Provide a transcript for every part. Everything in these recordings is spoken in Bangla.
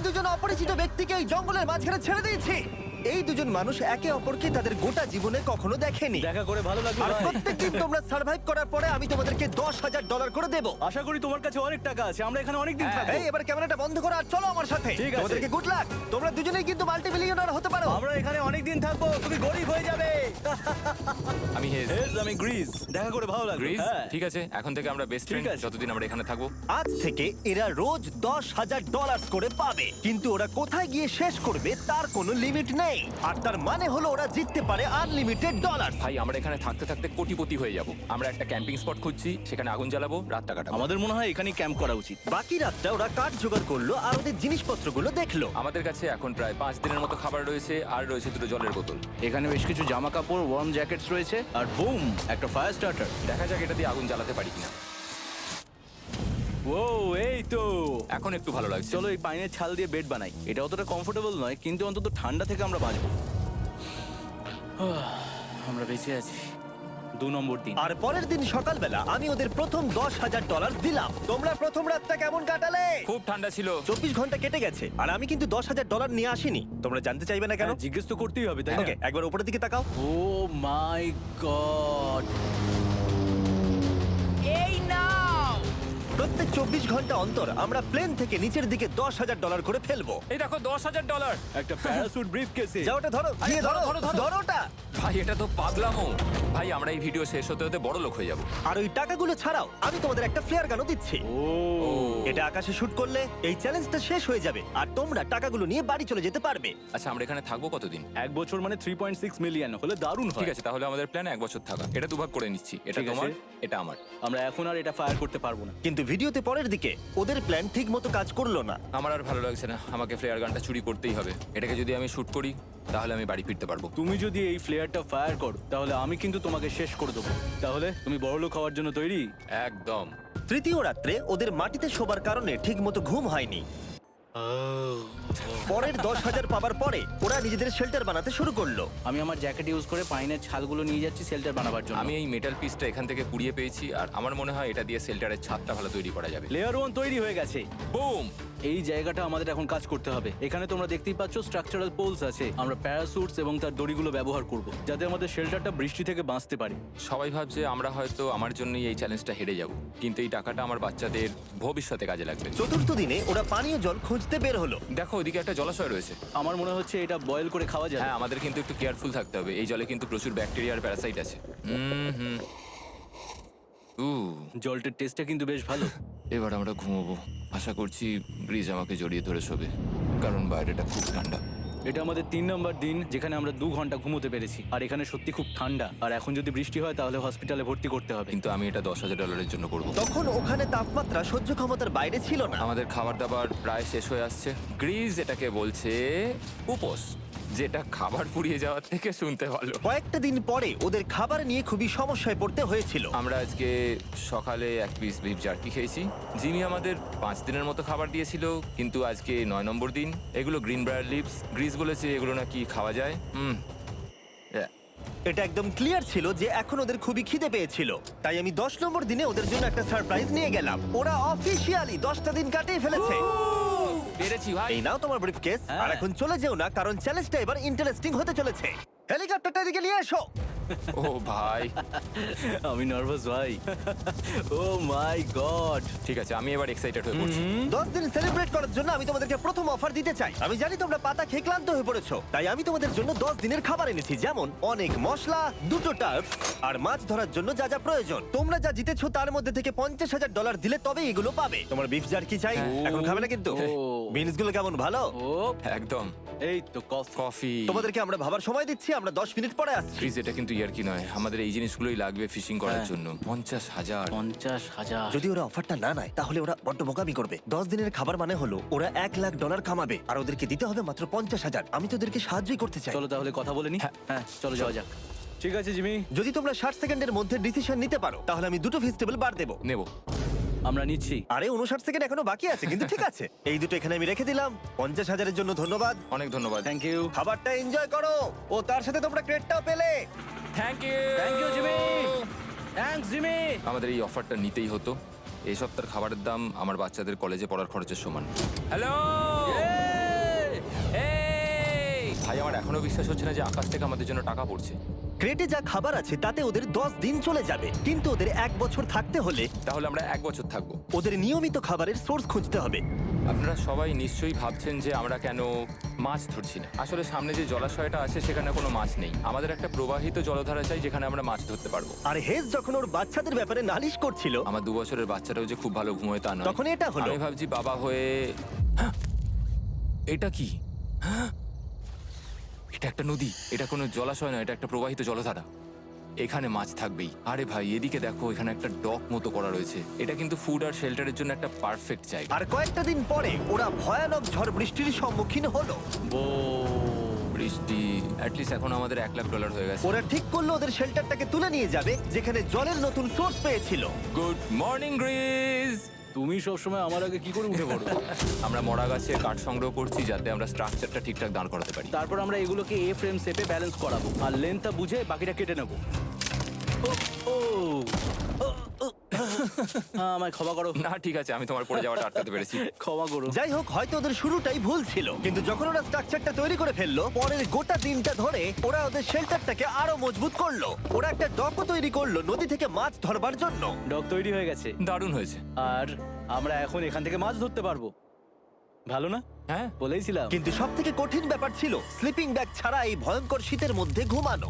দুজন অপরিচিত ব্যক্তিকে এই জঙ্গলের মাঝখানে ছেড়ে দিয়েছি। এই দুজন মানুষ একে অপরকে তাদের গোটা জীবনে কখনো দেখেনি। দেখা করে ভালো লাগলো আর ভাই। প্রত্যেক দিন তোমরা সার্ভাইভ করার পরে আমি তোমাদেরকে $10,000 করে দেবো। আশা করি তোমার কাছে অনেক টাকা আছে, আমরা এখানে অনেক দিন থাকবো। এই এবার ক্যামেরাটা বন্ধ করো আর চলো আমার সাথে। ঠিক আছে। তোমাদেরকে গুড লাক। তোমরা দুজনেই কিন্তু মাল্টিমিলিয়নার হতে পারো। আমরা এখানে অনেক দিন থাকবো, তুমি গরিব হয়ে যাবে। আমি হেজ। আমি গ্রিস। দেখা করে ভালো লাগলো। গ্রিস হ্যাঁ। ঠিক আছে, এখন থেকে আমরা বেস্ট ঠিক ফ্রেন্ড আছে। যতদিন আমরা এখানে থাকবো। আজ থেকে এরা রোজ $10,000 করে পাবে, কিন্তু ওরা কোথায় গিয়ে শেষ করবে তার কোনো লিমিট নেই। আর তার মানে হলো ওরা জিততে পারে আনলিমিটেড ডলার। ভাই আমরা এখানে থাকতে থাকতে কোটিপতি হয়ে যাব। আমরা একটা ক্যাম্পিং স্পট খুঁজছি, সেখানে আগুন জ্বালাবো, রাতটা কাটাবো। আমাদের মনে হয় এখানেই ক্যাম্প করা উচিত। বাকি রাতটা ওরা কাঠ জোগাড় করলো আর ওদের জিনিসপত্রগুলো দেখলো। আমাদের কাছে এখন প্রায় 5 দিনের মতো খাবার রয়েছে, আর রয়েছে 2 জলের বোতল। এখানে বেশ কিছু জামা কাপড়, ওয়ার্ম জ্যাকেটস রয়েছে, আর বুম, একটা ফায়ার স্টার্টার। দেখা যাক এটা দিয়ে আগুন জ্বালাতে পারি কিনা। ও এই তো। এখন একটু ভালো লাগছে। চলো এই পাইনের ছাল দিয়ে বেড বানাই। এটা অতটা কমফোর্টেবল নয়, কিন্তু অন্তত ঠান্ডা থেকে আমরা বাঁচবো। আমরা বেঁচে আছি। 2 নম্বর দিন। আর পরের দিন সকালবেলা আমি ওদের প্রথম $10,000 দিলাম। তোমরা প্রথম রাতটা কেমন কাটালে? খুব ঠান্ডা ছিল। 24 ঘন্টা কেটে গেছে আর আমি কিন্তু $10,000 নিয়ে আসিনি। তোমরা জানতে চাইবে না কেন? হ্যাঁ, জিজ্ঞেস তো করতেই হবে, তাই না? ওকে, একবার উপরের দিকে তাকাও। ও মাই গড। প্রত্যেক 24 ঘন্টা অন্তর আমরা প্লেন থেকে নিচের দিকে $10,000 করে ফেলবো। এই দেখো $10,000। একটা প্যারাসুট ব্রিফ কেসে। যাও ওটা ধরো, আরে গিয়ে ধরো, ধরো, ধরো, ধরো। ধরো ওটা। ভাই এটা তো পাগলামো। ভাই আমরা এই ভিডিও শেষ হতে হতে বড় লোক হয়ে যাব। আর ওই টাকাগুলো ছাড়াও আমি তোমাদের একটা ফ্লেয়ার গানও দিচ্ছি। ও এটা আকাশে শুট করলে এই চ্যালেঞ্জটা শেষ হয়ে যাবে আর তোমরা টাকাগুলো নিয়ে বাড়ি চলে যেতে পারবে। আচ্ছা আমরা এখানে থাকবো কতদিন? 1 বছর মানে 3.6 মিলিয়ন হলে দারুণ হয়। ঠিক আছে, তাহলে আমাদের প্ল্যান 1 বছর থাকা। এটা দুভাগ করে নিচ্ছি, এটা ঠিক আছে। তোমার, এটা আমার। আমরা এখন আর এটা ফায়ার করতে পারবো না। কিন্তু ভিডিওতে পরের দিকে ওদের প্ল্যান ঠিক মতো কাজ করলো না। আমার আর ভালো লাগছে না, আমাকে ফ্লেয়ার গানটা চুরি করতেই হবে। এটাকে যদি আমি শুট করি তাহলে আমি বাড়ি ফিরতে পারবো। তুমি যদি এই ফ্লেয়ারটা ফায়ার করো তাহলে আমি কিন্তু তোমাকে শেষ করে দেবো। তাহলে তুমি বড়লোক হওয়ার জন্য তৈরি? একদম। তৃতীয় রাত্রে ওদের মাটিতে শোবার কারণে ঠিক মতো ঘুম হয়নি। পরের 10,000 পাবার পরে ওরা নিজেদের শেল্টার বানাতে শুরু করলো। আমি আমার জ্যাকেট ইউজ করে পাইনের ছালগুলো নিয়ে যাচ্ছি শেল্টার বানাবার জন্য। আমি এই মেটাল পিসটা এখান থেকে কুড়িয়ে পেয়েছি, আর আমার মনে হয় এটা দিয়ে শেল্টারের ছাদটা ভালো তৈরি করা যাবে। লেয়ার 1 তৈরি হয়ে গেছে। বুম। এই জায়গাটা আমাদের এখন কাজ করতে হবে। এখানে তোমরা দেখতেই পাচ্ছ স্ট্রাকচারাল পোলস আছে। আমরা প্যারাসুটস এবং তার দড়িগুলো ব্যবহার করব যাতে আমাদের শেল্টারটা বৃষ্টি থেকে বাঁচতে পারে। সবাই ভাবছে আমরা হয়তো আমার জন্যই এই চ্যালেঞ্জটা হেরে যাব, কিন্তু এই টাকাটা আমার বাচ্চাদের ভবিষ্যতে কাজে লাগবে। চতুর্থ দিনে ওরা পানীয় জল খুঁজতে বের হলো। দেখো ওইদিকে একটা জলাশয় রয়েছে। আমার মনে হচ্ছে এটা বয়েল করে খাওয়া যায়। হ্যাঁ, আমাদের কিন্তু একটু কেয়ারফুল থাকতে হবে। এই জলে কিন্তু প্রচুর ব্যাকটেরিয়া আর প্যারাসাইট আছে। হুম। জলটার টেস্টটা কিন্তু বেশ ভালো। এবার আমরা ঘুমোবো। আশা করছি ব্রিজ আমাকে জড়িয়ে ধরে শোবে, কারণ বাইরেটা খুব ঠান্ডা। এটা আমাদের 3 নম্বর দিন যেখানে আমরা 2 ঘন্টা ঘুমোতে পেরেছি। আর এখানে সত্যি খুব ঠান্ডা। আর এখন যদি বৃষ্টি হয় তাহলে হসপিটালে ভর্তি করতে হবে। কিন্তু আমি এটা $10,000 জন্য করব। তখন ওখানে তাপমাত্রা সহ্য ক্ষমতার বাইরে ছিল না। আমাদের খাবার দাবার প্রায় শেষ হয়ে আসছে। গ্রিজ এটাকে বলছে উপোস, যেটা খাবার পুড়িয়ে যাওয়ার থেকে শুনতে ভালো। কয়েকটা দিন পরে ওদের খাবার নিয়ে খুবই সমস্যায় পড়তে হয়েছিল। আমরা আজকে সকালে 1 পিস বিফ জার্কি খেয়েছি। জিমি আমাদের 5 দিনের মতো খাবার দিয়েছিল, কিন্তু আজকে 9 নম্বর দিন। এগুলো গ্রিন ব্রায়ার লিভস। গ্রিজ বলেছে এগুলো নাকি খাওয়া যায়। এটা একদম ক্লিয়ার ছিল যে এখন ওদের খুবই খিদে পেয়েছিল। তাই আমি 10 নম্বর দিনে ওদের জন্য একটা সারপ্রাইজ নিয়ে গেলাম। ওরা অফিসিয়ালি 10টা দিন কাটিয়ে ফেলেছে। পেরেছি ভাই। এই নাও তোমার ব্রিফকেস। হ্যাঁ। আর এখন চলে যেও না, কারণ চ্যালেঞ্জটা এবার ইন্টারেস্টিং হতে চলেছে। হেলিকপ্টারটা এদিকে নিয়ে এসো। ও ভাই, আমি নার্ভাস ভাই। ও মাই গড। ঠিক আছে, আমি এবার এক্সাইটেড হয়ে পড়ছি। 10 দিন সেলিব্রেট করার জন্য আমি তোমাদেরকে প্রথম অফার দিতে চাই। আমি জানি তোমরা পাতা খেয়ে ক্লান্ত হয়ে পড়েছো, তাই আমি তোমাদের জন্য 10 দিনের খাবার এনেছি, যেমন অনেক মশলা, 2টো টার্ফ আর মাছ ধরার জন্য যা যা প্রয়োজন। তোমরা যা জিতেছো তার মধ্যে থেকে $50,000 দিলে তবেই এগুলো পাবে। তোমার বিফ জার্কি চাই? এখন খাবে না কিন্তু। ও। বিনস গুলো কেমন ভালো? ও একদম। এই তো কফি। কফি। তোমাদেরকে আমরা ভাবার সময় দিচ্ছি, আমরা 10 মিনিট পরে আসছি। ফ্রিজ, এটা কিন্তু ইয়ার কি নয়। আমাদের এই জিনিসগুলোই লাগবে ফিশিং করার হ্যাঁ। জন্য। 50,000। 50,000। যদি ওরা অফারটা না নেয় তাহলে ওরা বড্ড বোকামি করবে। 10 দিনের খাবার মানে হলো ওরা $1,00,000 কামাবে আর ওদেরকে দিতে হবে মাত্র 50,000। আমি তো ওদেরকে সাহায্যই করতে চাই। চলো তাহলে কথা বলে নি। হ্যাঁ চলো যাওয়া যাক। ঠিক আছে জিমি, যদি তোমরা 60 সেকেন্ডের মধ্যে ডিসিশন নিতে পারো তাহলে আমি 2টো ভেজিটেবল বার দেবো। নেব। আমরা নিচ্ছি। আরে 59 সেকেন্ড এখনো বাকি আছে, কিন্তু ঠিক আছে। এই দুটো এখানে আমি রেখে দিলাম। 50,000-এর জন্য ধন্যবাদ। অনেক ধন্যবাদ। Thank you. খাবারটা এনজয় করো। ও তার সাথে তোমরা ক্রেডটাও পেলে। Thank you. Thank you Jimmy. Thanks Jimmy. আমাদের এই অফারটা নিতেই হতো। এই সপ্তাহের খাবারের দাম আমার বাচ্চাদের কলেজে পড়ার খরচের সমান। হ্যালো। এখনো বিশ্বাস হচ্ছে না যে আকাশ থেকে আমাদের জন্য টাকা পড়ছে। ক্রেটে যা খাবার আছে তাতে ওদের 10 দিন চলে যাবে, কিন্তু ওদের 1 বছর থাকতে হলে তাহলে আমরা 1 বছর থাকবো। ওদের নিয়মিত খাবারের সোর্স খুঁজতে হবে। আপনারা সবাই নিশ্চয়ই ভাবছেন যে আমরা কেন মাছ ধরছি না। আসলে সামনে যে জলাশয়টা আছে সেখানে কোনো মাছ নেই। আমাদের একটা প্রবাহিত জলধারা চাই যেখানে আমরা মাছ ধরতে পারবো। আর হেজ যখন ওর বাচ্চাদের ব্যাপারে নালিশ করছিল, আমার 2 বছরের বাচ্চাটাও যে খুব ভালো ঘুমোয় তা নয়। তখন এটা হলো। আমি ভাবছি বাবা হয়ে হ্যাঁ! এটা কি হ্যাঁ! এটা একটা নদী, এটা কোনো জলাশয় নয়, এটা একটা প্রবাহিত জলধারা। এখানে মাছ থাকবেই। আরে ভাই এদিকে দেখো, এখানে একটা ডক মতো করা রয়েছে। এটা কিন্তু ফুড আর শেল্টারের জন্য একটা পারফেক্ট জায়গা। আর কয়েকটা দিন পরে ওরা ভয়ানক ঝড় বৃষ্টির সম্মুখীন হলো। বৃষ্টি অ্যাটলিস্ট এখন আমাদের $1,00,000 হয়ে গেছে। ওরা ঠিক করলো ওদের শেল্টারটাকে তুলে নিয়ে যাবে, যেখানে জলের নতুন সোর্স পেয়েছিল। Good morning Greece. তুমি সবসময় আমার আগে কি করে উঠে পড়ো? আমরা মরা গাছে কাঠ সংগ্রহ করছি যাতে আমরা স্ট্রাকচারটা ঠিকঠাক দাঁড় করাতে পারি। তারপর আমরা এগুলোকে এ ফ্রেম শেপে ব্যালেন্স করাবো আর লেন্থটা বুঝে বাকিটা কেটে নেবো। আমায় ক্ষমা করো। না ঠিক আছে, আমি তোমার পড়ে যাওয়াটা আটকাতে পেরেছি। ক্ষমা করো। যাই হোক, হয়তো ওদের শুরুটাই ভুল ছিল, কিন্তু যখন ওরা স্ট্রাকচারটা তৈরি করে ফেললো, পরের গোটা দিনটা ধরে ওরা ওদের শেল্টারটাকে আরো মজবুত করলো। ওরা একটা ডকও তৈরি করলো নদী থেকে মাছ ধরবার জন্য। ডক তৈরি হয়ে গেছে দারুণ হয়েছে। আর আমরা এখন এখান থেকে মাছ ধরতে পারবো। ভালো না? হ্যাঁ বলেইছিলাম। কিন্তু সব থেকে কঠিন ব্যাপার ছিল স্লিপিং ব্যাগ ছাড়া এই ভয়ঙ্কর শীতের মধ্যে ঘুমানো।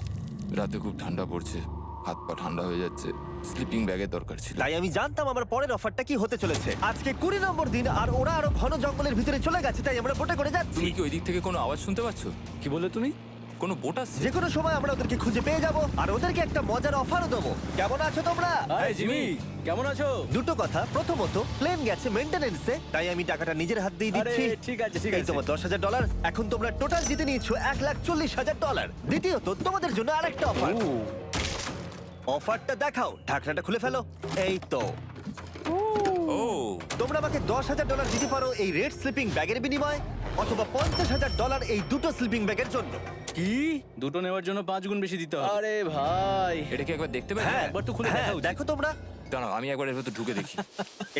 রাতে খুব ঠান্ডা পড়ছে, হাত পা ঠান্ডা হয়ে যাচ্ছে। স্লিপিং ব্যাগের দরকার ছিল। তাই আমি জানতাম আমার পরের অফারটা কি হতে চলেছে। আজকে 20 নম্বর দিন, আর ওরা আরো ঘন জঙ্গলের ভিতরে চলে গেছে, তাই আমরা বোটে করে যাচ্ছি। তুমি কি ওই দিক থেকে কোনো আওয়াজ শুনতে পাচ্ছ? কি বলে তুমি? কোনো বোট আসছে? যে কোনো সময় আমরা ওদেরকে খুঁজে পেয়ে যাব, আর ওদেরকে একটা মজার অফারও দেবো। কেমন আছো তোমরা? আরে জিমি, কেমন আছো? দুটো কথা, প্রথমত প্লেন গেছে মেইনটেনেন্সে, তাই আমি টাকাটা নিজের হাত দিয়ে আরে দিচ্ছি। ঠিক আছে ঠিক এই আছে। তোমার $10,000। এখন তোমরা টোটাল জিতে নিয়েছো $1,40,000। দ্বিতীয়ত তোমাদের জন্য আরেকটা অফার। ও, অফারটা দেখাও, ঢাকনাটা খুলে ফেলো। এই তো, ও তোমরা আমাকে $10,000 দিতে পারো এই রেড স্লিপিং ব্যাগের বিনিময়ে, অথবা $50,000 এই দুটো স্লিপিং ব্যাগের জন্য। কি? দুটো নেওয়ার জন্য 5 গুণ বেশি দিতে হবে? আরে ভাই, এটা কি একবার দেখতে পারি? হ্যাঁ, একবার তো খুলে দেখা উচিত। দেখো তোমরা। দাঁড়াও আমি একবার এর ভেতর ঢুকে দেখি।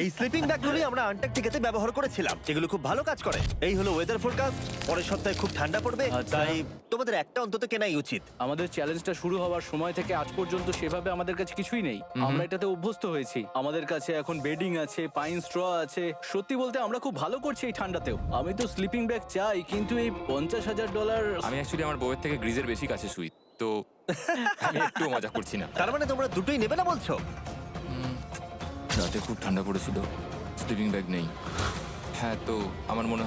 এই স্লিপিং ব্যাগগুলি আমরা আন্টার্কটিকাতে ব্যবহার করেছিলাম। এগুলো খুব ভালো কাজ করে। এই হলো ওয়েদার ফোরকাস্ট। পরের সপ্তাহে খুব ঠান্ডা পড়বে, আচ্ছা। তাই তোমাদের একটা অন্তত কেনাই উচিত। আমাদের চ্যালেঞ্জটা শুরু হওয়ার সময় থেকে আজ পর্যন্ত সেভাবে আমাদের কাছে কিছুই নেই। আমরা এটাতে অভ্যস্ত হয়েছি। আমাদের কাছে এখন বেডিং আছে, পাইন স্ট্র আছে। সত্যি বলতে আমরা খুব ভালো করছি এই ঠান্ডাতেও। আমি তো স্লিপিং ব্যাগ চাই, কিন্তু এই $50,000। আমি অ্যাকচুয়ালি আমার বউয়ের থেকে গ্রিজের বেশি কাছে শুই, তো আমি একটু মজা করছি না। তার মানে তোমরা দুটোই নেবে না বলছো? রাতে খুব ঠান্ডা পড়েছিল, স্লিপিং ব্যাগ নেই। হ্যাঁ, তো আমার মনে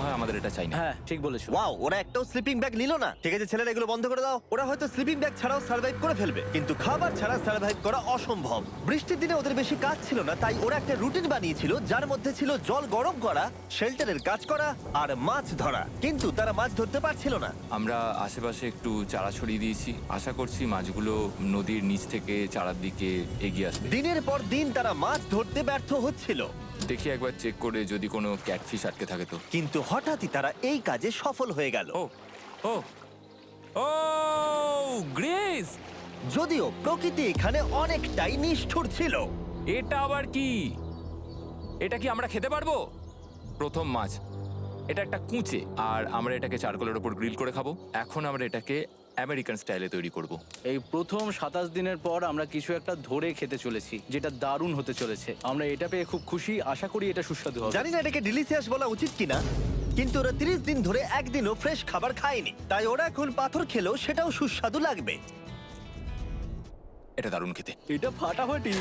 হয় আমাদের এটা চাই না। হ্যাঁ ঠিক বলেছো। ওয়াও, ওরা একটাও স্লিপিং ব্যাগ নিল না। ঠিক আছে ছেলেরা, এগুলো বন্ধ করে দাও। ওরা হয়তো স্লিপিং ব্যাগ ছাড়াও সার্ভাইভ করে ফেলবে, কিন্তু খাবার ছাড়া সার্ভাইভ করা অসম্ভব। বৃষ্টির দিনে ওদের বেশি কাজ ছিল না, তাই ওরা একটা রুটিন বানিয়েছিল যার মধ্যে ছিল জল গরম করা, শেল্টারের কাজ করা আর মাছ ধরা। কিন্তু তারা মাছ ধরতে পারছিল না। আমরা আশেপাশে একটু চারা ছড়িয়ে দিয়েছি, আশা করছি মাছগুলো নদীর নিচ থেকে চারার দিকে এগিয়ে আসবে। দিনের পর দিন তারা মাছ ধরতে ব্যর্থ হচ্ছিল, দেখি একবার চেক করে যদি কোনো ক্যাটফিশ আটকে থাকে তো। কিন্তু হঠাৎই তারা এই কাজে সফল হয়ে গেল। ও ও ও গ্রেস, যদিও প্রকৃতি এখানে অনেকটাই নিষ্ঠুর ছিল। এটা আবার কি? এটা কি আমরা খেতে পারবো? প্রথম মাছ। এটা একটা কুঁচে, আর আমরা এটাকে চারকোলের উপর গ্রিল করে খাবো। এখন আমরা এটাকে আমেরিকান স্টাইলে তৈরি করব। এই প্রথম 27 দিনের পর আমরা কিছু একটা ধরে খেতে চলেছি, যেটা দারুণ হতে চলেছে। আমরা এটা পেয়ে খুব খুশি, আশা করি এটা সুস্বাদু হবে। জানি না এটাকে ডিলিশিয়াস বলা উচিত কিনা, কিন্তু ওরা 30 দিন ধরে একদিনও ফ্রেশ খাবার খায়নি, তাই ওরা এখন পাথর খেলেও সেটাও সুস্বাদু লাগবে। এটা দারুণ খেতে। এটা ফাটাফাটি।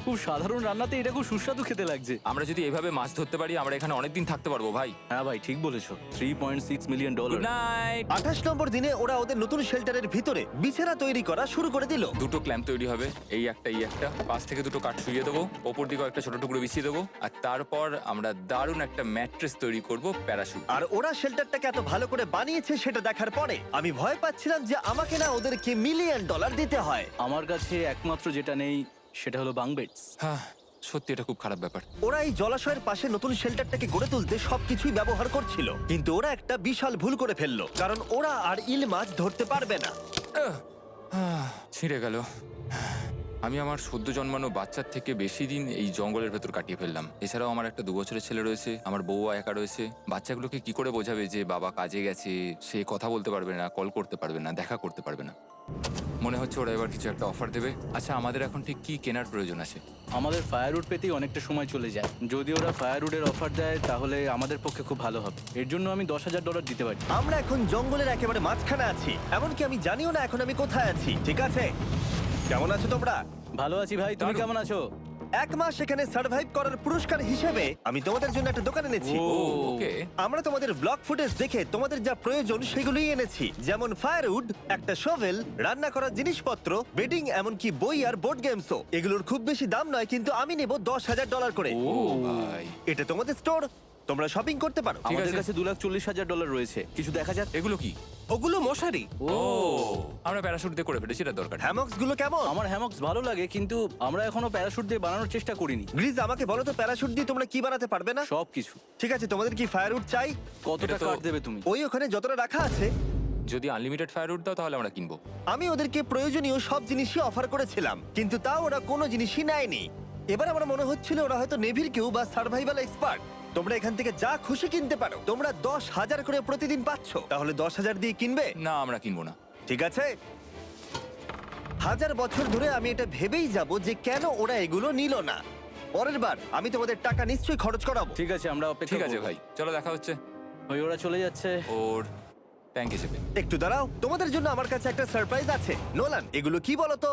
খুব সাধারণ রান্নাতে এটা খুব সুস্বাদু খেতে লাগছে। আমরা যদি এভাবে মাছ ধরতে পারি আমরা এখানে অনেকদিন থাকতে পারবো ভাই। হ্যাঁ ভাই ঠিক বলেছো। $3.6 মিলিয়ন। Good night. 28 নম্বর দিনে ওরা ওদের নতুন শেল্টারের ভিতরে বিছানা তৈরি করা শুরু করে দিল। দুটো ক্ল্যাম্প তৈরি হবে, এই একটা পাশ থেকে দুটো কাঠ শুইয়ে দেবো, ওপর দিকে একটা ছোট টুকরো বিছিয়ে দেবো, আর তারপর আমরা দারুণ একটা ম্যাট্রেস তৈরি করব, প্যারাশুট। আর ওরা শেল্টারটাকে এত ভালো করে বানিয়েছে সেটা দেখার পরে আমি ভয় পাচ্ছিলাম যে আমাকে না ওদেরকে $1 মিলিয়ন দিতে হয়। আমার কাছে একমাত্র যেটা নেই সেটা হলো বাঙ্ক বেডস। হ্যাঁ সত্যি এটা খুব খারাপ ব্যাপার। ওরা এই জলাশয়ের পাশে নতুন শেল্টারটাকে গড়ে তুলতে সবকিছুই ব্যবহার করছিল, কিন্তু ওরা একটা বিশাল ভুল করে ফেললো, কারণ ওরা আর ইল মাছ ধরতে পারবে না। ছিঁড়ে গেল। আমি আমার সদ্য জন্মানো বাচ্চার থেকে বেশি দিন এই জঙ্গলের ভেতর কাটিয়ে ফেললাম। এছাড়াও আমার একটা 2 বছরের ছেলে রয়েছে, আমার বউ একা রয়েছে। বাচ্চাগুলোকে কি করে বোঝাবে যে বাবা কাজে গেছে, সে কথা বলতে পারবে না, কল করতে পারবে না, দেখা করতে পারবে না। মনে হচ্ছে ওরা এবার কিছু একটা অফার দেবে। আচ্ছা, আমাদের এখন ঠিক কি কেনার প্রয়োজন আছে? আমাদের ফায়ারউড পেতেই অনেকটা সময় চলে যায়। যদি ওরা ফায়ারউডের অফার দেয় তাহলে আমাদের পক্ষে খুব ভালো হবে। এর জন্য আমি $10,000 দিতে পারি। আমরা এখন জঙ্গলের একেবারে মাঝখানে আছি, এমনকি আমি জানিও না এখন আমি কোথায় আছি। ঠিক আছে, কেমন আছো তোমরা? ভালো আছি ভাই, তুমি দারুণ। কেমন আছো? 1 মাস এখানে সার্ভাইভ করার পুরস্কার হিসেবে আমি তোমাদের জন্য একটা দোকান এনেছি। ও। ওকে। আমরা তোমাদের ব্লগ ফুটেজ দেখে তোমাদের যা প্রয়োজন সেগুলোই এনেছি, যেমন ফায়ারউড, একটা শোভেল, রান্না করার জিনিসপত্র, বেডিং, এমনকি বই আর বোর্ড গেমসও। এগুলোর খুব বেশি দাম নয়, কিন্তু আমি নেব $10,000 করে। ও ভাই, এটা তোমাদের স্টোর, তোমরা শপিং করতে পারো। ঠিক আমাদের আছে। কাছে $2,40,000 রয়েছে। কিছু দেখা যাক। এগুলো কি? ওগুলো মশারি। ও, আমরা প্যারাশুট দিয়ে করে ফেলেছি, এটা দরকার নেই। হ্যামক্স গুলো কেমন? আমার হ্যামক্স ভালো লাগে, কিন্তু আমরা এখনো প্যারাশুট দিয়ে বানানোর চেষ্টা করিনি। গ্রিজ, আমাকে বলো তো, প্যারাশুট দিয়ে তোমরা কি বানাতে পারবে না? সবকিছু। ঠিক আছে, তোমাদের কি ফায়ারউড চাই? কতটা এটা তো- কাট দেবে তুমি? ওই ওখানে যতটা রাখা আছে। যদি আনলিমিটেড ফায়ারউড দাও তাহলে আমরা কিনবো। আমি ওদেরকে প্রয়োজনীয় সব জিনিসই অফার করেছিলাম, কিন্তু তাও ওরা কোনো জিনিসই নেয়নি। এবার আমার মনে হচ্ছিল ওরা হয়তো নেভির কেউ বা সার্ভাইভাল এক্সপার্ট। তোমরা এখান থেকে যা খুশি কিনতে পারো। তোমরা 10,000 করে প্রতিদিন পাচ্ছ, তাহলে 10,000 দিয়ে কিনবে? না, আমরা কিনবো না। ঠিক আছে। 1000 বছর ধরে আমি এটা ভেবেই যাব যে কেন ওরা এগুলো নিল না। পরের বার আমি তোমাদের টাকা নিশ্চয়ই খরচ করাবো। ঠিক আছে, আমরা অপেক্ষা ঠিক আছে করব। ভাই, চলো দেখা হচ্ছে। ওই ওরা চলে যাচ্ছে। ওর ট্যাঙ্ক হিসেবে। একটু দাঁড়াও, তোমাদের জন্য আমার কাছে একটা সারপ্রাইজ আছে। নোলান, এগুলো কি বলো তো?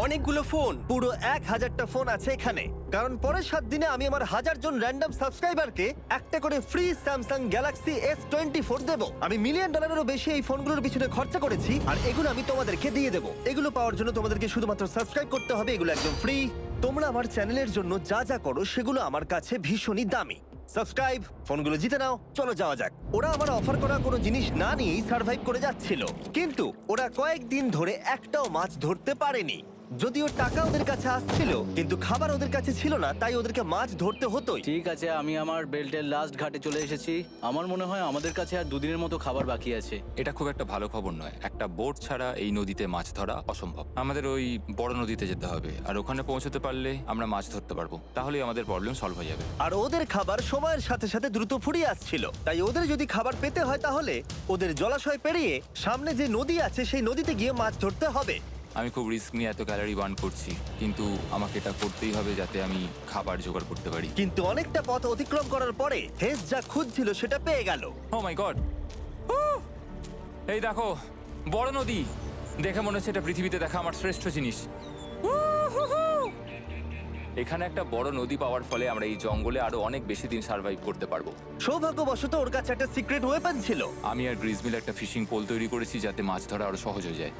অনেকগুলো ফোন। পুরো 1000টা ফোন আছে এখানে, কারণ পরের 7 দিনে আমি আমার 1000 জন র্যান্ডম সাবস্ক্রাইবারকে একটা করে ফ্রি স্যামসাং গ্যালাক্সি S24 দেব। আমি $1 মিলিয়নেরও বেশি এই ফোনগুলোর পিছনে খরচা করেছি, আর এগুলো আমি তোমাদেরকে দিয়ে দেবো। এগুলো পাওয়ার জন্য তোমাদেরকে শুধুমাত্র সাবস্ক্রাইব করতে হবে, এগুলো একদম ফ্রি। তোমরা আমার চ্যানেলের জন্য যা যা করো সেগুলো আমার কাছে ভীষণই দামি। সাবস্ক্রাইব, ফোনগুলো জিতে নাও, চলো যাওয়া যাক। ওরা আমার অফার করা কোনো জিনিস না নিয়েই সার্ভাইভ করে যাচ্ছিল, কিন্তু ওরা কয়েকদিন ধরে একটাও মাছ ধরতে পারেনি। যদিও টাকা ওদের কাছে আসছিল, কিন্তু খাবার ওদের কাছে ছিল না, তাই ওদেরকে মাছ ধরতে হতোই। ঠিক আছে, আমি আমার বেল্টের লাস্ট ঘাটে চলে এসেছি। আমার মনে হয় আমাদের কাছে আর 2 দিনের মতো খাবার বাকি আছে। এটা খুব একটা ভালো খবর নয়। একটা বোট ছাড়া এই নদীতে মাছ ধরা অসম্ভব। আমাদের ওই বড় নদীতে যেতে হবে, আর ওখানে পৌঁছতে পারলে আমরা মাছ ধরতে পারবো। তাহলেই আমাদের প্রবলেম সলভ হয়ে যাবে। আর ওদের খাবার সময়ের সাথে সাথে দ্রুত ফুরিয়ে আসছিল, তাই ওদের যদি খাবার পেতে হয় তাহলে ওদের জলাশয় পেরিয়ে সামনে যে নদী আছে সেই নদীতে গিয়ে মাছ ধরতে হবে। আমি খুব রিস্ক নিয়ে এত ক্যালোরি বার্ন করছি, কিন্তু আমাকে এটা করতেই হবে যাতে আমি খাবার জোগাড় করতে পারি। কিন্তু অনেকটা পথ অতিক্রম করার পরে হেস যা খুঁজছিল সেটা পেয়ে গেল। ও মাই গড, এই দেখো বড় নদী। দেখে মনে হচ্ছে এটা পৃথিবীতে দেখা আমার শ্রেষ্ঠ জিনিস। এখানে একটা বড় নদী পাওয়ার ফলে আমরা এই জঙ্গলে আরো অনেক বেশি দিন সার্ভাইভ করতে পারবো। সৌভাগ্যবশত ওর কাছে একটা সিক্রেট ওয়েপন ছিল। আমি আর গ্রিজমিল একটা ফিশিং পোল তৈরি করেছি যাতে মাছ ধরা আরো সহজ হয়ে যায়।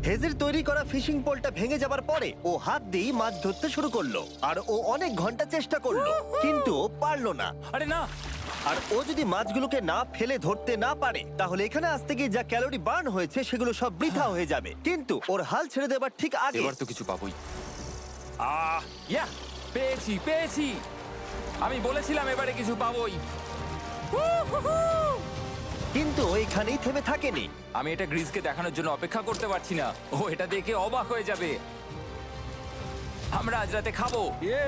হেজের তৈরি করা ফিশিং পোলটা ভেঙে যাবার পরে ও হাত দিয়ে মাছ ধরতে শুরু করলো, আর ও অনেক ঘন্টা চেষ্টা করলো, কিন্তু ও পারলো না। আরে না, আর ও যদি মাছগুলোকে না ফেলে ধরতে না পারে তাহলে এখানে আসতে গিয়ে যা ক্যালোরি বার্ন হয়েছে সেগুলো সব বৃথা হয়ে যাবে। কিন্তু ওর হাল ছেড়ে দেবার ঠিক আগে এবার তো কিছু পাবোই। ইয়া, পেয়েছি পেয়েছি। আমি বলেছিলাম এবারে কিছু পাবোই। কিন্তু ও এখানেই থেমে থাকেনি। আমি এটা গ্রিজকে দেখানোর জন্য অপেক্ষা করতে পারছি না। ও এটা দেখে অবাক হয়ে যাবে। আমরা আজ রাতে খাবো। ইয়ে!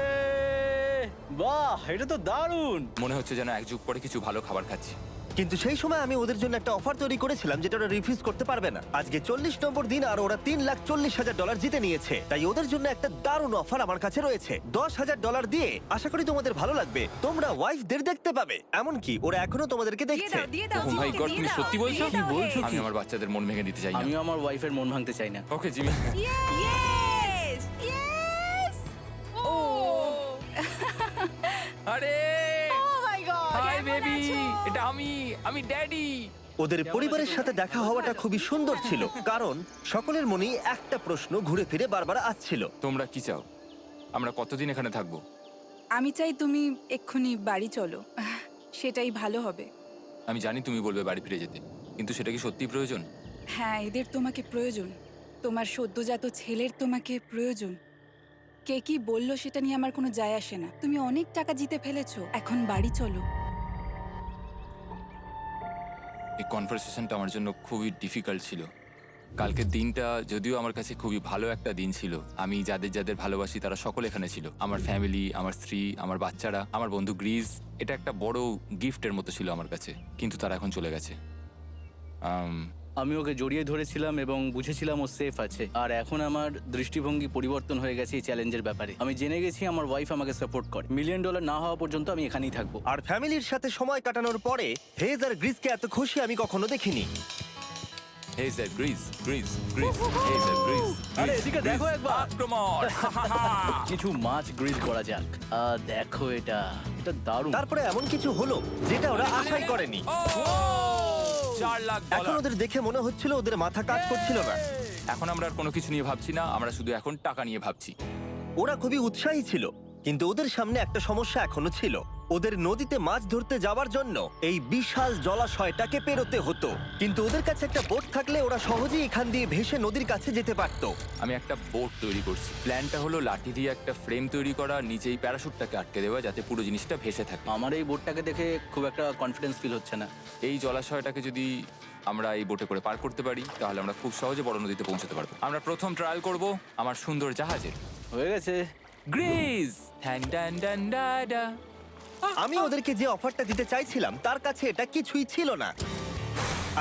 বাহ, এটা তো দারুণ। মনে হচ্ছে যেন এক যুগ পরে কিছু ভালো খাবার খাচ্ছি। কিন্তু সেই সময় আমি ওদের জন্য একটা অফার তৈরি করেছিলাম যেটা ওরা রিফিউজ করতে পারবে না। আজকে 40 নম্বর দিন আর ওরা $3,40,000 জিতে নিয়েছে, তাই ওদের জন্য একটা দারুণ অফার আমার কাছে রয়েছে। $10,000 দিয়ে আশা করি তোমাদের ভালো লাগবে। তোমরা ওয়াইফদের দেখতে পাবে, এমনকি ওরা এখনো তোমাদেরকে দেখছে। ও মাই গড, তুমি সত্যি বলছো? কি বলছো? আমি আমার বাচ্চাদের মন ভেঙে দিতে চাই না। আমিও আমার ওয়াইফের মন ভাঙতে চাই না। Okay Jimmy. Yes! Yes! Oh! আরে Oh my God! হাই কেমন বেবি, আছো? এটা আমি ড্যাডি। ওদের পরিবারের সাথে দেখা হওয়াটা খুবই সুন্দর ছিল, কারণ সকলের মনেই একটা প্রশ্ন ঘুরে ফিরে বারবার আসছিল। তোমরা কি চাও? আমরা কতদিন এখানে থাকবো? আমি চাই তুমি এক্ষুনি বাড়ি চলো, সেটাই ভালো হবে। আমি জানি তুমি বলবে বাড়ি ফিরে যেতে, কিন্তু সেটা কি সত্যি প্রয়োজন? হ্যাঁ, এদের তোমাকে প্রয়োজন। তোমার সদ্যজাত ছেলের তোমাকে প্রয়োজন। কে কি বললো সেটা নিয়ে আমার কোনো যায় আসে না। তুমি অনেক টাকা জিতে ফেলেছো, এখন বাড়ি চলো। এই কনভারসেশনটা আমার জন্য খুবই ডিফিকাল্ট ছিল। কালকের দিনটা যদিও আমার কাছে খুবই ভালো একটা দিন ছিল। আমি যাদের যাদের ভালোবাসি তারা সকল এখানে ছিল, আমার ফ্যামিলি, আমার স্ত্রী, আমার বাচ্চারা, আমার বন্ধু গ্রিজ। এটা একটা বড় গিফটের মতো ছিল আমার কাছে, কিন্তু তারা এখন চলে গেছে। আমি ওকে জড়িয়ে ধরেছিলাম এবং বুঝেছিলাম ও সেফ আছে। আর এখন আমার দৃষ্টিভঙ্গি পরিবর্তন হয়ে গেছে এই চ্যালেঞ্জের ব্যাপারে। আমি জেনে গেছি আমার ওয়াইফ আমাকে সাপোর্ট করে। $1 মিলিয়ন না হওয়া পর্যন্ত আমি এখানেই থাকবো। আর ফ্যামিলির সাথে সময় কাটানোর পরে হেজ আর গ্রিসকে এত খুশি আমি কখনো দেখিনি। হেজার গ্রিজ, গ্রিজ, গ্রিজ, হেজার গ্রিজ। আরে এদিকে দেখো একবার। আক্রমণ! কিছু মাছ গ্রিল করা যাক। দেখো এটা দারুণ। তারপরে এমন কিছু হলো যেটা ওরা আশাই করেনি। ও! 4 লাখ এখন ডলার। ওদের দেখে মনে হচ্ছিল ওদের মাথা কাজ করছিল না। এখন আমরা আর কোনো কিছু নিয়ে ভাবছি না, আমরা শুধু এখন টাকা নিয়ে ভাবছি। ওরা খুবই উৎসাহী ছিল, কিন্তু ওদের সামনে একটা সমস্যা এখনো ছিল। ওদের নদীতে মাছ ধরতে যাওয়ার জন্য এই বিশাল জলাশয়টাকে পেরোতে হতো, কিন্তু ওদের কাছে একটা বোট থাকলে ওরা সহজেই এখান দিয়ে ভেসে নদীর কাছে যেতে পারতো। আমি একটা বোট তৈরি করছি। প্ল্যানটা হলো লাঠি দিয়ে একটা ফ্রেম তৈরি করা, নিচেই প্যারাশুটটাকে আটকে দেওয়া, যাতে পুরো জিনিসটা ভেসে থাকে। আমার এই বোটটাকে দেখে খুব একটা কনফিডেন্স ফিল হচ্ছে না। এই জলাশয়টাকে যদি আমরা এই বোটে করে পার করতে পারি তাহলে আমরা খুব সহজে বড় নদীতে পৌঁছতে পারবো। আমরা প্রথম ট্রায়াল করব আমার সুন্দর জাহাজে। হয়ে গেছে। গ্রিজ! ঠ্যান ড্যান ড্যান ডা ডা। আমি ওদেরকে যে অফারটা দিতে চাইছিলাম তার কাছে এটা কিছুই ছিল না।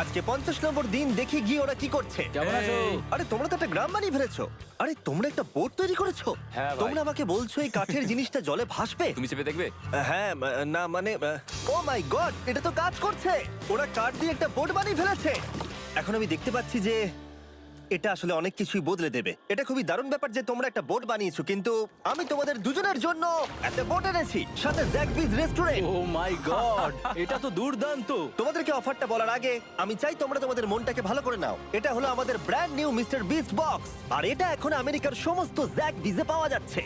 আজকে 50 নম্বর দিন, দেখি গিয়ে ওরা কি করছে। কেমন আছো? আরে তোমরা তো একটা গ্রাম বানিয়ে ফেলেছো। আরে তোমরা একটা বোট তৈরি করেছো? হ্যাঁ ভাই। তোমরা আমাকে বলছো এই কাঠের জিনিসটা জলে ভাসবে? তুমি চেপে দেখবে? হ্যাঁ, না মানে ও মাই গড, এটা তো কাজ করছে। ওরা কাঠ দিয়ে একটা বোট বানিয়ে ফেলেছে। এখন আমি দেখতে পাচ্ছি যে এটা আসলে অনেক কিছুই বদলে দেবে। এটা খুবই দারুণ ব্যাপার যে তোমরা একটা বোট বানিয়েছো, কিন্তু আমি তোমাদের দুজনের জন্য একটা বোট এনেছি, সাথে জ্যাকবিজ রেস্টুরেন্ট। ও মাই গড, এটা তো দুর্দান্ত। তোমাদেরকে অফারটা বলার আগে আমি চাই তোমরা তোমাদের মনটাকে ভালো করে নাও। এটা হলো আমাদের brand new Mister Beast box, আর এটা এখন আমেরিকার সমস্ত জ্যাক বিজে পাওয়া যাচ্ছে।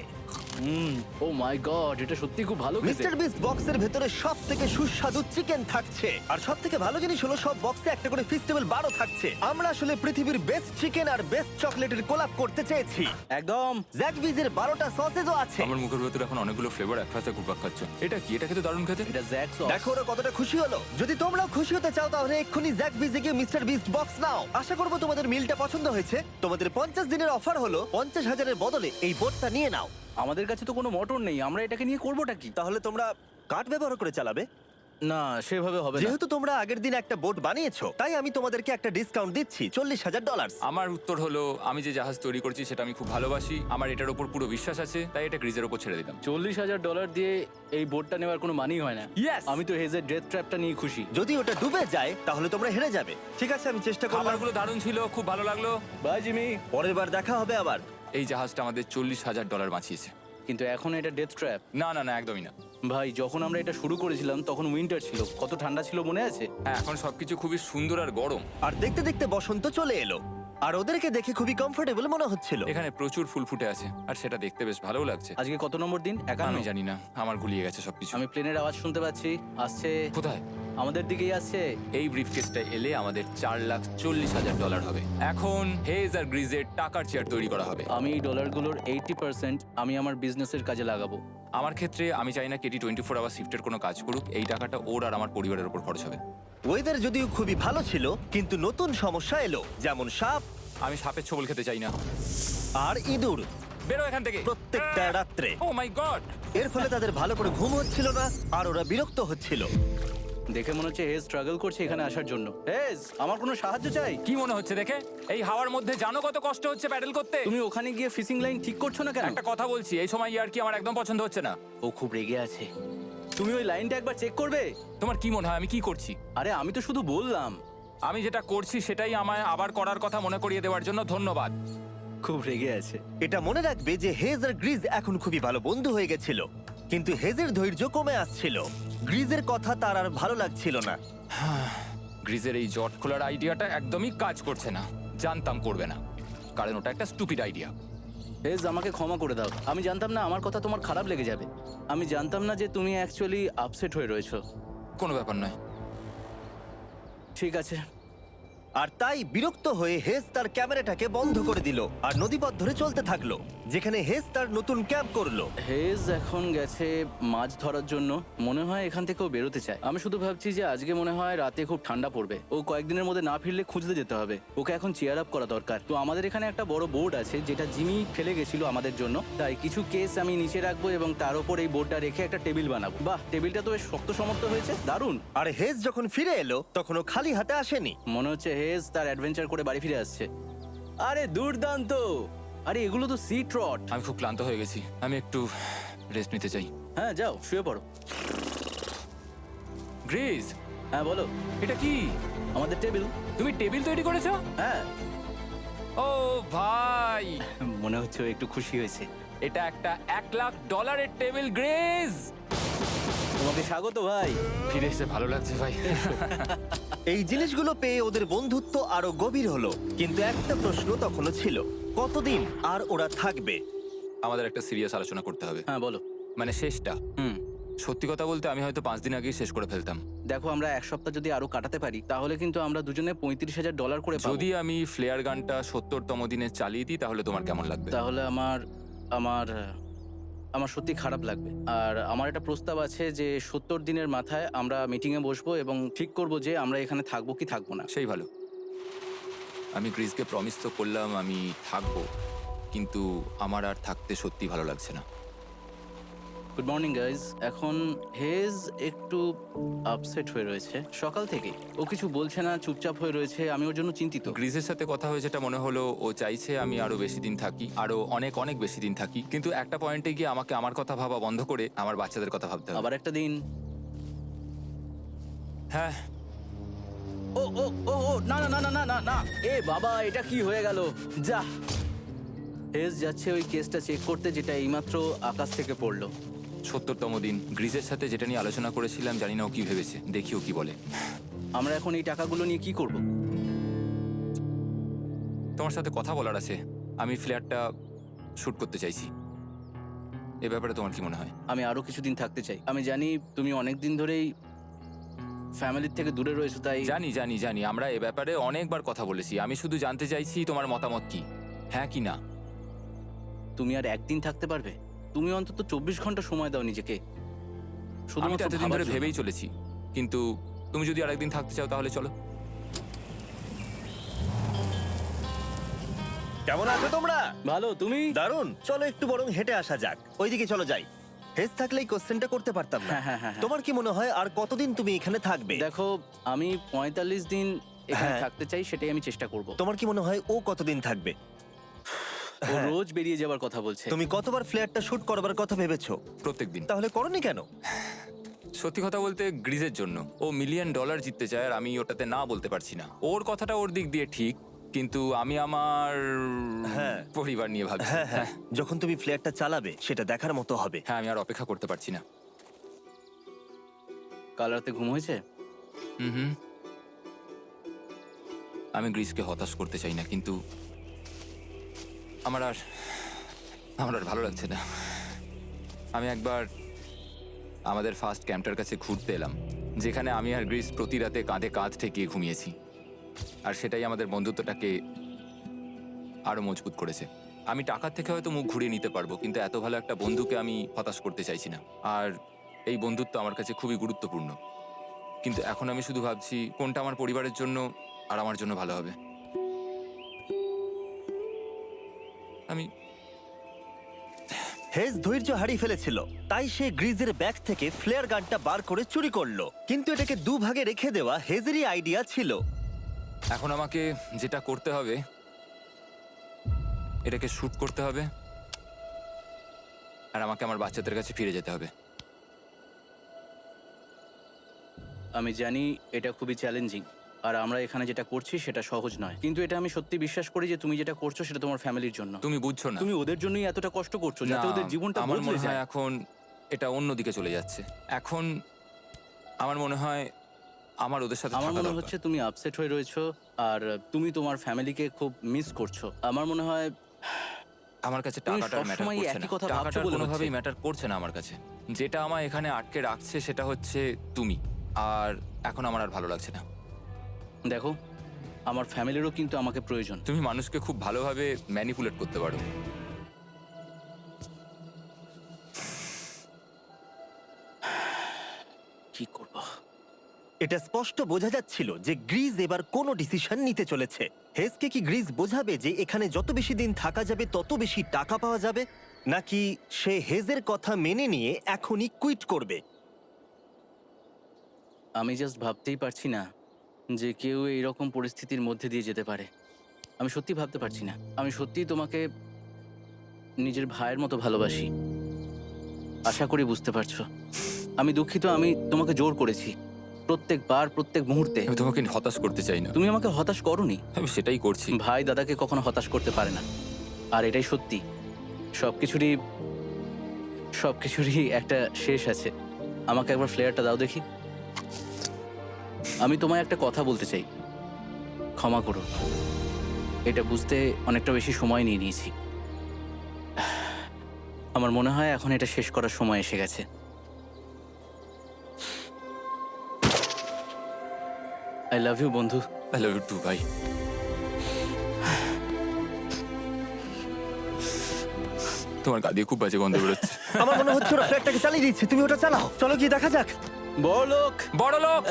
ও মাই গড, এটা সত্যি খুব ভালো খেতে। মিস্টার বিস্ট বক্সের ভেতরে সব থেকে সুস্বাদু চিকেন থাকছে, আর সব থেকে ভালো জিনিস হলো সব বক্সে একটা করে ফেস্টিভ্যাল বারও থাকছে। আমরা আসলে পৃথিবীর বেস্ট চিকেন আর বেস্ট চকলেটের কোলাপ করতে চেয়েছি। একদম। জ্যাক বিজের 12টা সসেজও আছে। আমার মুখের ভেতরে এখন অনেকগুলো ফ্লেভার একসাথে ঘুরপাক খাচ্ছে। এটা কি? এটা খেতে দারুণ খেতে। এটা জ্যাক সস। দেখো ওরা কতটা খুশি হলো। যদি তোমরাও খুশি হতে চাও তাহলে এক্ষুনি জ্যাক বিজে গিয়ে মিস্টার বিস্ট বক্স নাও। আশা করবো তোমাদের মিলটা পছন্দ হয়েছে। তোমাদের 50 দিনের অফার হলো 50,000-এর বদলে এই বোটটা নিয়ে নাও। আমাদের কাছে তো কোনো মোটর নেই, আমরা এটাকে নিয়ে করবোটা কি? তাহলে তোমরা কাঠ ব্যবহার করে চালাবে? না, সেভাবে হবে না। যেহেতু তোমরা আগের দিন একটা বোট বানিয়েছো, তাই আমি তোমাদেরকে একটা ডিসকাউন্ট দিচ্ছি, $40,000। আমার উত্তর হলো আমি যে জাহাজ তৈরি করছি সেটা আমি খুব ভালোবাসি, আমার এটার উপর পুরো বিশ্বাস আছে, তাই এটা গ্রিজের উপর ছেড়ে দিলাম। $40,000 দিয়ে এই বোটটা নেওয়ার কোনো মানেই হয় না। Yes! আমি তো হেজের ডেথ ট্র্যাপটা নিয়ে খুশি। যদি ওটা ডুবে যায় তাহলে তোমরা হেরে যাবে। ঠিক আছে, আমি চেষ্টা করলাম। খাবারগুলো দারুণ ছিল, খুব ভালো লাগলো। Bye Jimmy. পরের বার দেখা হবে আবার। এই জাহাজটা আমাদের $40,000 বাঁচিয়েছে। কিন্তু এখন এটা ডেথ ট্র্যাপ। না না না, একদমই না। ভাই, যখন আমরা এটা শুরু করেছিলাম তখন উইন্টার ছিল, কত ঠান্ডা ছিল মনে আছে? হ্যাঁ, এখন সবকিছু খুবই সুন্দর আর গরম। আর দেখতে দেখতে বসন্ত চলে এলো, আর ওদেরকে দেখে খুবই কমফোর্টেবল মনে হচ্ছিল। এখানে প্রচুর ফুল ফুটে আছে আর সেটা দেখতে বেশ ভালোও লাগছে। আজকে কত নম্বর দিন? আমি 51। জানি না, আমার গুলিয়ে গেছে সবকিছু। আমি প্লেনের আওয়াজ শুনতে পাচ্ছি, আসছে। কোথায়? আমাদের দিকেই আসছে। এই ব্রিফকেসটা এলে আমাদের $4,40,000 হবে। এখন হেজ আর গ্রিজের টাকার চেয়ার তৈরি করা হবে। আমি এই ডলারগুলোর 80% আমি আমার বিজনেসের কাজে লাগাবো। আমার ক্ষেত্রে আমি চাই না কেটি 24 আওয়ার শিফটের কোনো কাজ করুক। এই টাকাটা ওর আর আমার পরিবারের উপর খরচ হবে। ওয়েদার যদিও খুবই ভালো ছিল, কিন্তু নতুন সমস্যা এলো, যেমন সাপ আমি সাপের ছোবল খেতে চাই না। আর ইঁদুর বেরো এখান থেকে প্রত্যেকটা রাত্রে। ও মাই গড! এর ফলে তাদের ভালো করে ঘুম হচ্ছিল না, আর ওরা বিরক্ত হচ্ছিল। দেখে মনে হচ্ছে হেজ স্ট্রাগল করছে এখানে আসার জন্য। হেজ, আমার কোনো সাহায্য চাই? কি মনে হচ্ছে দেখে? এই হাওয়ার মধ্যে জানো কত কষ্ট হচ্ছে প্যাডেল করতে? তুমি ওখানে গিয়ে ফিশিং লাইন ঠিক করছো না কেন? একটা কথা বলছি, এই সময় ইয়ার কি আমার একদম পছন্দ হচ্ছে না। ও খুব রেগে আছে। তুমি ওই লাইনটা একবার চেক করবে? তোমার কি মনে হয় আমি কি করছি? আরে আমি তো শুধু বললাম। আমি যেটা করছি সেটাই আমায় আবার করার কথা মনে করিয়ে দেওয়ার জন্য ধন্যবাদ। খুব রেগে আছে। এটা মনে রাখবে যে হেজ আর গ্রিজ এখন খুবই ভালো বন্ধু হয়ে গেছিল, কিন্তু হেজের ধৈর্য কমে আসছিল। গ্রিজের কথা তার আর ভালো লাগছিল না। গ্রিজের এই জট খোলার আইডিয়াটা একদমই কাজ করছে না। জানতাম করবে না, কারণ ওটা একটা স্টুপিড আইডিয়া। হেজ, আমাকে ক্ষমা করে দাও। আমি জানতাম না আমার কথা তোমার খারাপ লেগে যাবে। আমি জানতাম না যে তুমি অ্যাকচুয়ালি আপসেট হয়ে রয়েছো। কোনো ব্যাপার নয়। ঠিক আছে, আর তাই বিরক্ত হয়ে হেজ তার ক্যামেরাটাকে বন্ধ করে দিল আর নদীপথ ধরে চলতে থাকলো, যেখানে হেজ তার নতুন ক্যাম্প করলো। হেজ এখন গেছে মাছ ধরার জন্য। মনে হয় এখান থেকেও বেরোতে চায়। আমি শুধু ভাবছি যে আজকে মনে হয় রাতে খুব ঠান্ডা পড়বে। ও কয়েকদিনের মধ্যে না ফিরলে খুঁজতে যেতে হবে। ওকে এখন চেয়ার আপ করা দরকার। তো আমাদের এখানে একটা বড় বোর্ড আছে যেটা জিমি ফেলে গেছিল আমাদের জন্য। তাই কিছু কেস আমি নিচে রাখবো এবং তার উপর এই বোর্ডটা রেখে একটা টেবিল বানাবো। বাহ, টেবিলটা তো বেশ শক্ত সমর্থ হয়েছে, দারুণ। আর হেজ যখন ফিরে এলো তখন ও খালি হাতে আসেনি। মনে হচ্ছে হেজ তার অ্যাডভেঞ্চার করে বাড়ি ফিরে আসছে। আরে দুর্দান্ত! আরে এগুলো তো সি ট্রট। আমি খুব ক্লান্ত হয়ে গেছি, আমি একটু রেস্ট নিতে চাই। হ্যাঁ, যাও শুয়ে পড়ো। গ্রেস, হ্যাঁ বলো। এটা কি? আমাদের টেবিল। তুমি টেবিল তৈরি করেছো? হ্যাঁ, ও ভাই, মনে হচ্ছে ও একটু খুশি হয়েছে। এটা একটা $1,00,000 টেবিল। গ্রেস, তোমাকে স্বাগত ভাই। ফিরে এসে ভালো লাগছে ভাই। এই জিনিসগুলো পেয়ে ওদের বন্ধুত্ব আরো গভীর হলো, কিন্তু একটা প্রশ্ন তখনও ছিল, কতদিন আর ওরা থাকবে? আমাদের একটা সিরিয়াস আলোচনা করতে হবে, হ্যাঁ বলো। মানে শেষটা। হুম, সত্যি কথা বলতে আমি হয়তো 5 দিন আগেই শেষ করে ফেলতাম। দেখো আমরা এক সপ্তাহ যদি আরো কাটাতে পারি তাহলে কিন্তু আমরা দুজনে $35,000 করে পাবো। যদি আমি ফ্লেয়ার গানটা 70তম দিনে চালিয়ে দিই তাহলে তোমার কেমন লাগবে? তাহলে আমার আমার আমার সত্যি খারাপ লাগবে। আর আমার একটা প্রস্তাব আছে যে 70 দিনের মাথায় আমরা মিটিংয়ে বসবো এবং ঠিক করব যে আমরা এখানে থাকবো কি থাকবো না। সেই ভালো। আমি গ্রিসকে প্রমিস তো করলাম আমি থাকবো, কিন্তু আমার আর থাকতে সত্যি ভালো লাগছে না। Good morning guys. এখন হেজ একটু আপসেট হয়ে রয়েছে সকাল থেকে। ও কিছু বলছে না, চুপচাপ হয়ে রয়েছে। আমি ওর জন্য চিন্তিত। গ্রিসের সাথে কথা হয়ে যেটা মনে হলো, ও চাইছে আমি আরো বেশি দিন থাকি, আরো অনেক অনেক বেশি দিন থাকি, কিন্তু একটা পয়েন্টে গিয়ে আমাকে আমার কথা ভাবা বন্ধ করে আমার বাচ্চাদের কথা ভাবতে হবে। আবার একটা দিন। হ্যাঁ, ও ও ও ও না না না না না না না, এ বাবা, এটা কি হয়ে গেল? যা, হেজ যাচ্ছে ওই কেসটা চেক করতে যেটা এইমাত্র আকাশ থেকে পড়লো। 70তম দিন। গ্রিসের সাথে যেটা নিয়ে আলোচনা করেছিলাম, জানি না ও কি ভেবেছে, দেখি ও কি বলে। আমরা এখন এই টাকাগুলো নিয়ে কি করব? তোমার সাথে কথা বলার আছে। আমি ফ্ল্যাটটা শুট করতে চাইছি। এ ব্যাপারে তোমার কি মনে হয়? আমি আরো কিছুদিন থাকতে চাই। আমি জানি তুমি অনেক দিন ধরেই ফ্যামিলির থেকে দূরে রয়েছো, তাই জানি জানি জানি, আমরা এ ব্যাপারে অনেকবার কথা বলেছি। আমি শুধু জানতে চাইছি তোমার মতামত কি, হ্যাঁ কি না। তুমি আর একদিন থাকতে পারবে? তুমি অন্তত 24 ঘন্টা সময় দাও নিজেকে। আমি তো শুধুমাত্র এতদিন ভাবার ধরে জন্য। ভেবেই চলেছি, কিন্তু তুমি যদি আরেকদিন থাকতে চাও তাহলে চলো। কেমন আছো তোমরা? ভালো, তুমি? দারুণ। চলো একটু বরং হেঁটে আসা যাক, ওইদিকে চলো যাই। হেজ থাকলে এই কোশ্চেনটা করতে পারতাম না। হ্যাঁ, হ্যাঁ, হ্যাঁ, হ্যাঁ। তোমার কি মনে হয় আর কতদিন তুমি এখানে থাকবে? দেখো, আমি 45 দিন এখানে হ্যাঁ। থাকতে চাই, সেটাই আমি চেষ্টা করব। তোমার কি মনে হয় ও কতদিন থাকবে? ও রোজ বেরিয়ে যাবার কথা বলছে। তুমি কতবার ফ্ল্যাটটা শুট করবার কথা ভেবেছো? প্রত্যেকদিন। তাহলে করনি কেন? সত্যি কথা বলতে গ্রিজের জন্য। ও $1,000,000 জিততে চায় আর আমি ওটাতে না বলতে পারছি না। ওর কথাটা ওর দিক দিয়ে ঠিক, কিন্তু আমি আমার হ্যাঁ। পরিবার নিয়ে ভাবছি। হ্যাঁ হ্যাঁ, যখন তুমি ফ্ল্যাটটা চালাবে সেটা দেখার মতো হবে। হ্যাঁ, আমি আর অপেক্ষা করতে পারছি না। কাল রাতে ঘুম হয়েছে? হুম, আমি গ্রিসকে হতাশ করতে চাই না, কিন্তু আমার আর ভালো লাগছে না। আমি একবার আমাদের ফার্স্ট ক্যাম্পটার কাছে ঘুরতে এলাম, যেখানে আমি আর গ্রিস প্রতি রাতে কাঁধে কাঁধ ঠেকিয়ে ঘুমিয়েছি, আর সেটাই আমাদের বন্ধুত্বটাকে আরো মজবুত করেছে। আমি টাকার থেকে হয়তো মুখ ঘুরিয়ে নিতে পারবো, কিন্তু এত ভালো একটা বন্ধুকে আমি হতাশ করতে চাইছি না। আর এই বন্ধুত্ব আমার কাছে খুবই গুরুত্বপূর্ণ, কিন্তু এখন আমি শুধু ভাবছি কোনটা আমার পরিবারের জন্য আর আমার জন্য ভালো হবে। আমি হেজ ধৈর্য হারিয়ে ফেলেছিল, তাই সে গ্রিজের ব্যাগ থেকে ফ্লেয়ার গানটা বার করে চুরি করলো। কিন্তু এটাকে দুভাগে রেখে দেওয়া হেজেরই আইডিয়া ছিল। এখন আমাকে যেটা করতে হবে, এটাকে শুট করতে হবে, আর আমাকে আমার বাচ্চাদের কাছে ফিরে যেতে হবে। আমি জানি এটা খুবই চ্যালেঞ্জিং, আর আমরা এখানে যেটা করছি সেটা সহজ নয়, কিন্তু এটা আমি সত্যি বিশ্বাস করি যে তুমি যেটা করছো সেটা তোমার ফ্যামিলির জন্য। তুমি বুঝছো না, তুমি ওদের জন্যই এতটা কষ্ট করছো যাতে না, ওদের জীবনটা আমার বদলে মনে হয় যায়। এখন এটা অন্য দিকে চলে যাচ্ছে। এখন আমার মনে হয় আমার ওদের সাথে আমার থাকা মনে দরকার। হচ্ছে তুমি আপসেট হয়ে রয়েছো আর তুমি তোমার ফ্যামিলিকে খুব মিস করছো। আমার মনে হয় আমার কাছে তুমি টাকাটার ম্যাটার সবসময় করছে একই না, কথা ভাবছো টাকাটার বলে কোনোভাবেই হচ্ছে। ম্যাটার করছে না আমার কাছে। যেটা আমায় এখানে আটকে রাখছে সেটা হচ্ছে তুমি, আর এখন আমার আর ভালো লাগছে না। দেখো, আমার ফ্যামিলিরও কিন্তু আমাকে প্রয়োজন। তুমি মানুষকে খুব ভালোভাবে ম্যানিপুলেট করতে পারো। কি করব? এটা স্পষ্ট বোঝা যাচ্ছিল যে গ্রিজ এবার কোনো ডিসিশন নিতে চলেছে। হেজকে কি গ্রিজ বোঝাবে যে এখানে যত বেশি দিন থাকা যাবে তত বেশি টাকা পাওয়া যাবে, নাকি সে হেজের কথা মেনে নিয়ে এখনই কুইট করবে? আমি জাস্ট ভাবতেই পারছি না যে কেউ এইরকম পরিস্থিতির মধ্যে দিয়ে যেতে পারে। আমি সত্যি ভাবতে পারছি না। আমি সত্যিই তোমাকে নিজের ভাইয়ের মতো ভালোবাসি। আশা করি বুঝতে পারছো। আমি দুঃখিত, আমি তোমাকে জোর করেছি প্রত্যেকবার, প্রত্যেক মুহূর্তে। আমি তোমাকে হতাশ করতে চাই না, তুমি আমাকে হতাশ করোনি। আমি সেটাই করছি। ভাই দাদাকে কখনো হতাশ করতে পারে না, আর এটাই সত্যি। সবকিছুরই একটা শেষ আছে। আমাকে একবার ফ্লেয়ারটা দাও দেখি। আমি তোমায় একটা কথা বলতে চাই, ক্ষমা করো। এটা বুঝতে অনেকটা বেশি সময় নিয়ে নিয়েছি। আমার মনে হয় এখন এটা শেষ করার সময় এসে গেছে। আই লাভ ইউ বন্ধু। আই লাভ ইউ টু ভাই। তোমার গা দিয়ে খুব বাজে গন্ধ বেরোচ্ছে। আমার মনে হচ্ছে ওরা ফ্ল্যাটটাকে চালিয়ে দিচ্ছে। তুমি ওটা চালাও, চলো গিয়ে দেখা যাক। বড়লোক। বড় লোক।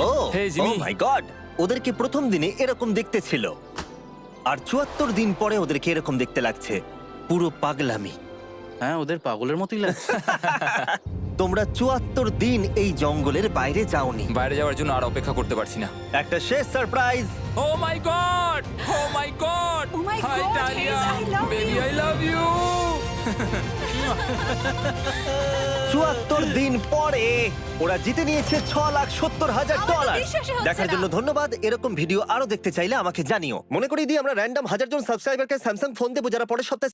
ও Hey, Jimmy. মাই গড, ওদেরকে প্রথম দিনে এরকম দেখতে ছিল, আর ৭৪ দিন পরে ওদেরকে এরকম দেখতে লাগছে। পুরো পাগলামি। হ্যাঁ, ওদের পাগলের মতোই লাগছে। তোমরা ৭৪ দিন এই জঙ্গলের বাইরে যাওনি। বাইরে যাওয়ার জন্য আর অপেক্ষা করতে পারছি না। একটা শেষ surprise. Oh my God, oh my God, Oh my hi God, Dalia, Hayes, I love baby you. I love you. ৭৪ দিন পরে ওরা জিতে নিয়েছে $৬,৭০,০০০। আমার তো বিশ্বাসই হচ্ছে দেখার না। জন্য ধন্যবাদ। এরকম ভিডিও আরো দেখতে চাইলে আমাকে জানিও। মনে করিয়ে দিই, আমরা র্যান্ডম 1000 জন সাবস্ক্রাইবারকে স্যামসাং ফোন দেবো যারা পরের সপ্তাহে